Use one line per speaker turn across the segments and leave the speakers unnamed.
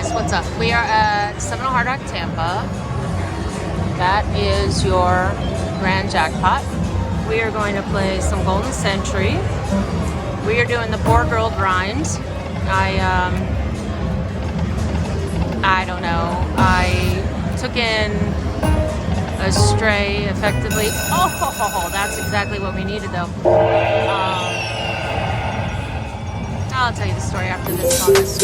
guys, what's up? We are at Seminole Hard Rock, Tampa. That is your grand jackpot. We are going to play some Golden Century. We are doing the poor girl grind. I don't know. I took in a stray effectively. Oh, that's exactly what we needed though. I'll tell you the story after this bonus.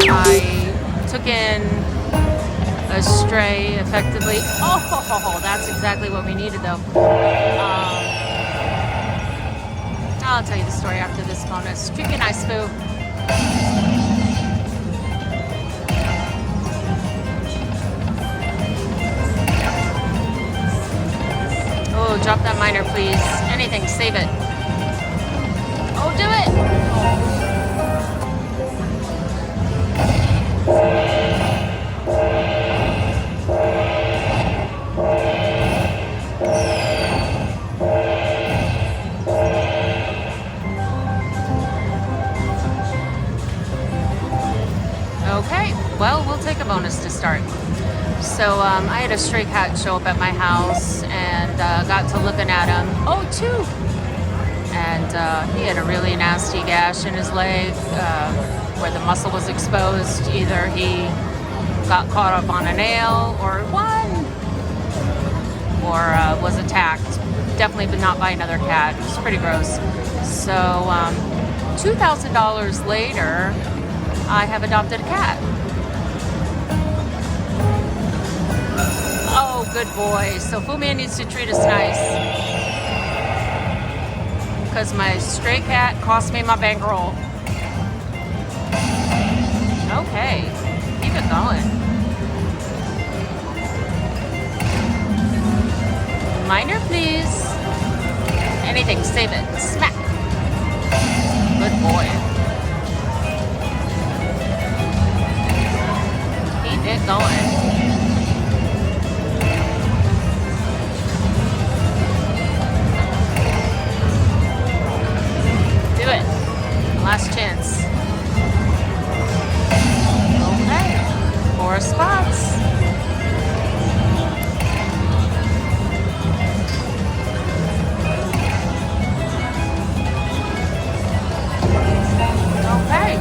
I took in a stray effectively. Oh, that's exactly what we needed though. I'll tell you the story after this bonus. Treat me nice, boo. Oh, drop that minor, please. Anything, save it. Oh, do it! Okay, well, we'll take a bonus to start. So I had a stray cat show up at my house and got to looking at him. Oh, two! And he had a really nasty gash in his leg where the muscle was exposed. Either he got caught up on a nail or was attacked. Definitely, but not by another cat. It was pretty gross. So $2,000 later, I have adopted a cat. Oh, good boy. So Fumian needs to treat us nice. Because my stray cat cost me my bankroll. Okay. Keep it going. Minor, please. Anything, save it. Smack. Good boy. Keep it going. Last chance. Okay. 4 spots. Okay.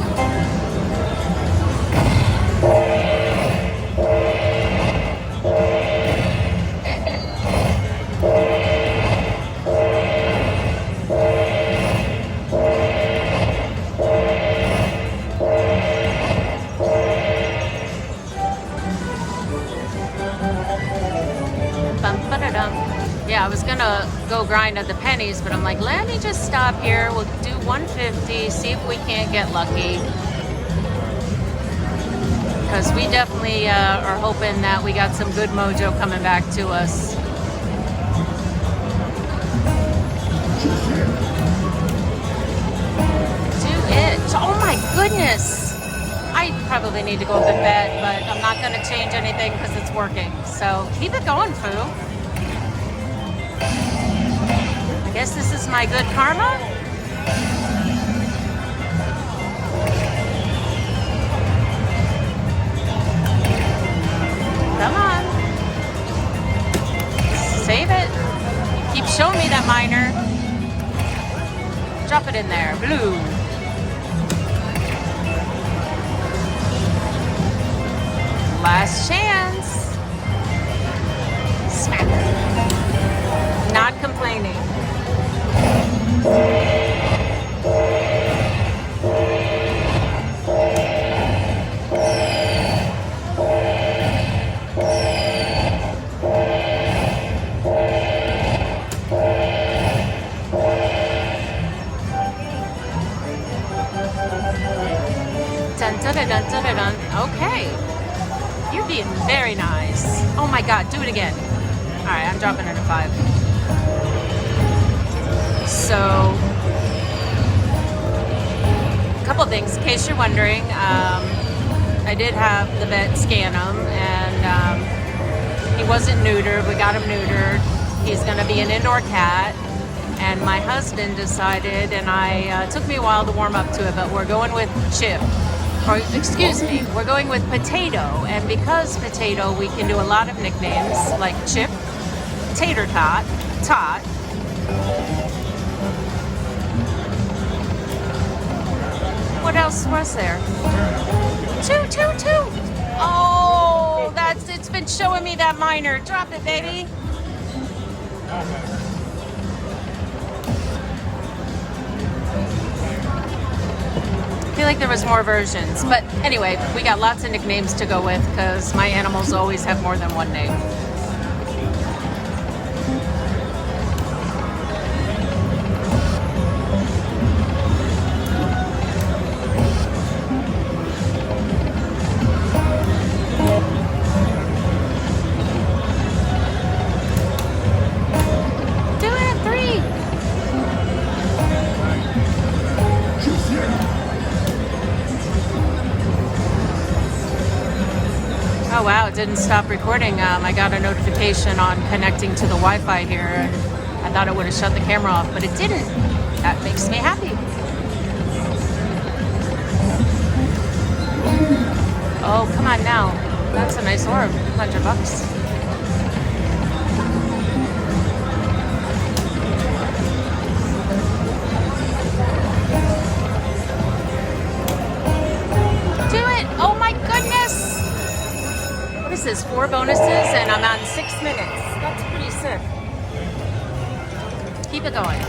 Yeah, I was gonna go grind at the pennies, but I'm like, let me just stop here. We'll do 150, see if we can't get lucky. Because we definitely are hoping that we got some good mojo coming back to us. Do it. Oh my goodness. I probably need to go up and bet, but I'm not gonna change anything because it's working. So keep it going, Foo. I guess this is my good karma. Come on. Save it. Keep showing me that minor. Drop it in there. Blue. Last chance. Smack. Not complaining. Dun, dun, dun, dun, dun, dun. Okay. You're being very nice. Oh my God, do it again. All right, I'm dropping it a 5. So, a couple things, in case you're wondering. I did have the vet scan him, and he wasn't neutered. We got him neutered. He's going to be an indoor cat. And my husband decided, and took me a while to warm up to it, but we're going with Chip. Or, excuse me, we're going with Potato. And because Potato, we can do a lot of nicknames like Chip, Tater Tot, Tot. What else was there? Two. Oh, it's been showing me that minor. Drop it, baby. I feel like there was more versions, but anyway, we got lots of nicknames to go with because my animals always have more than one name. Oh wow, it didn't stop recording. I got a notification on connecting to the Wi-Fi here, and I thought it would have shut the camera off, but it didn't. That makes me happy. Oh, come on now. That's a nice orb. $100. This is 4 bonuses and I'm on 6 minutes. That's pretty sick. Keep it going.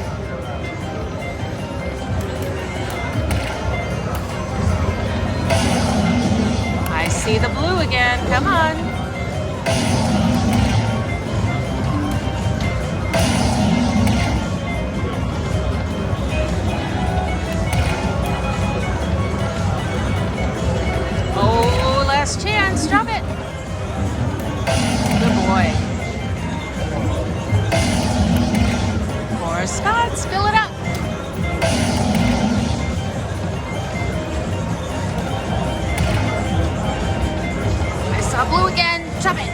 I see the blue again. Come on. Oh, last chance. Drop it. Good boy. More spots. Fill it up. I saw blue again. Drop it.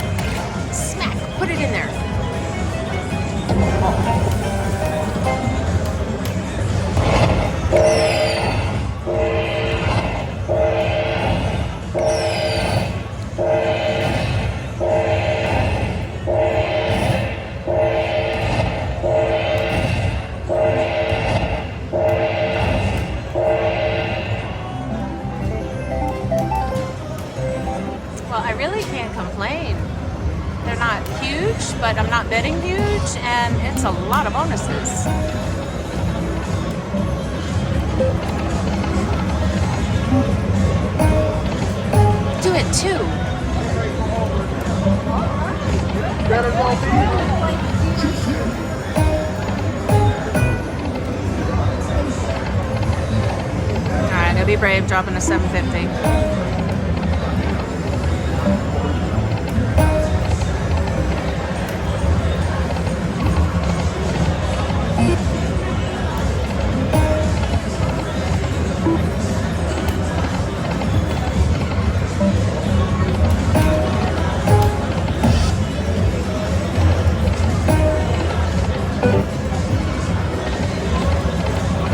Smack. Put it in there. They're not huge, but I'm not betting huge, and it's a lot of bonuses. Do it too. All right, go be brave, dropping a 750.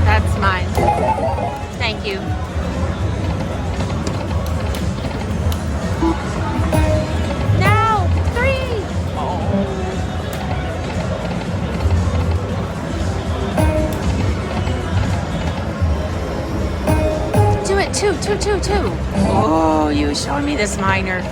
That's mine. Thank you. Now, 3. Oh. Do it, 2. Oh, you showing me this minor.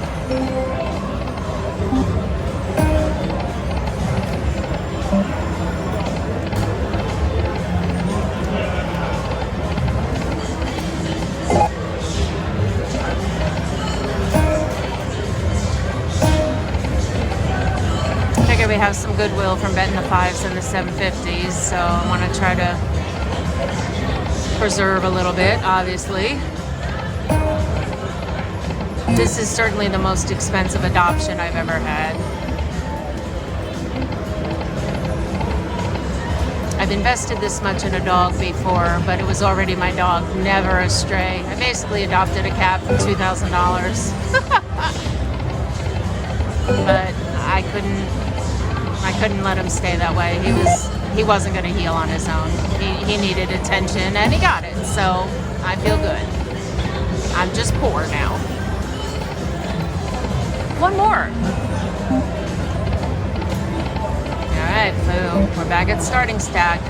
We have some goodwill from betting the 5s and the 750s, so I want to try to preserve a little bit, obviously. This is certainly the most expensive adoption I've ever had. I've invested this much in a dog before, but it was already my dog, never a stray. I basically adopted a cat for $2,000. But I couldn't let him stay that way. He wasn't going to heal on his own. He needed attention, and he got it. So I feel good. I'm just poor now. One more. All right, Foo. We're back at starting stack.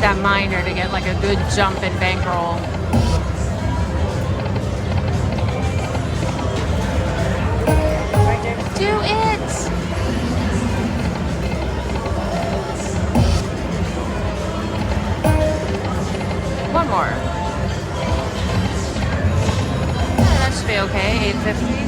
That minor to get like a good jump in bankroll. Do it! One more. Yeah, that should be okay. 850.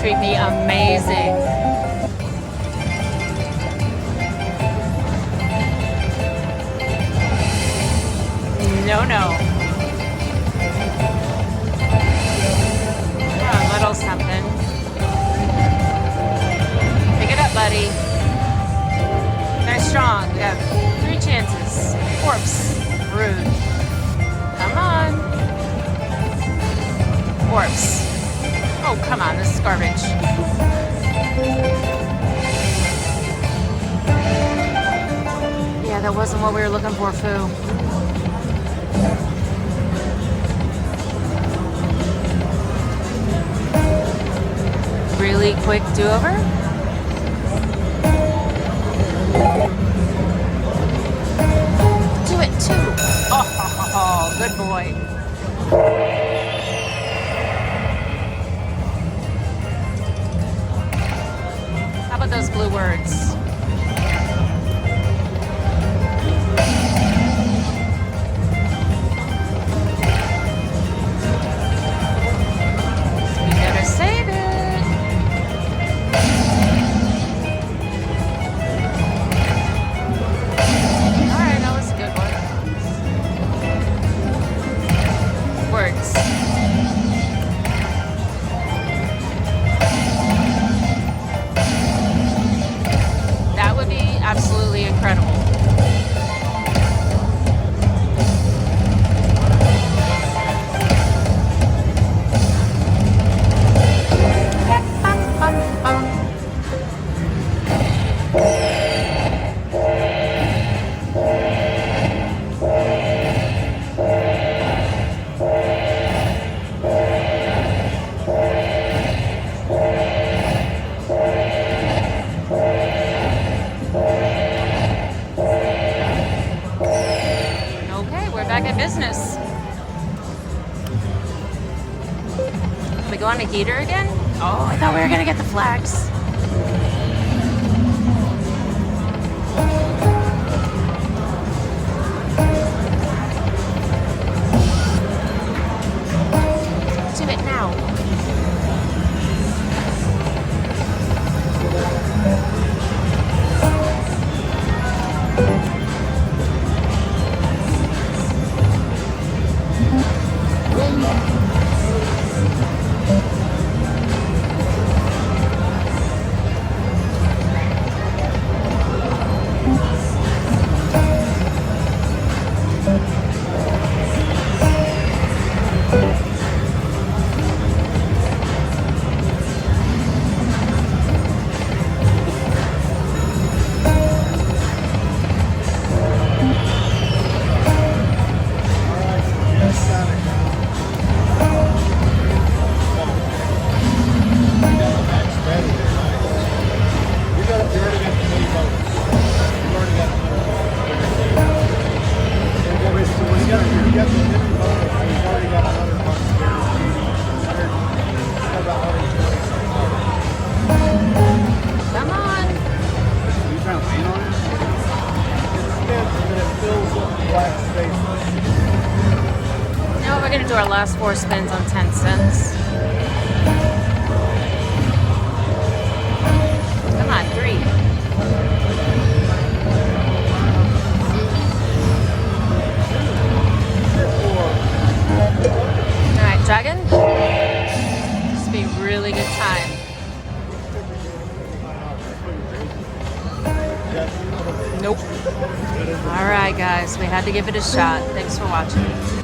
Treat me amazing. No. A little something. Pick it up, buddy. They're strong. We have 3 chances. Corpse. Rude. Come on. Corpse. Oh, come on, this is garbage. Yeah, that wasn't what we were looking for, Foo. Really quick do-over? Do it, too. Oh, good boy. Those blue words. You better save it. All right, that was a good one. Words. Peter again? Oh, I thought we were gonna get the flags. Do it now. Come on.
You trying to lean on it? It fills up the black space.
Now we're gonna do our last 4 spins on 10 cents. Come on, 3. All right, dragon. This will be a really good time. Nope. All right, guys, we had to give it a shot. Thanks for watching.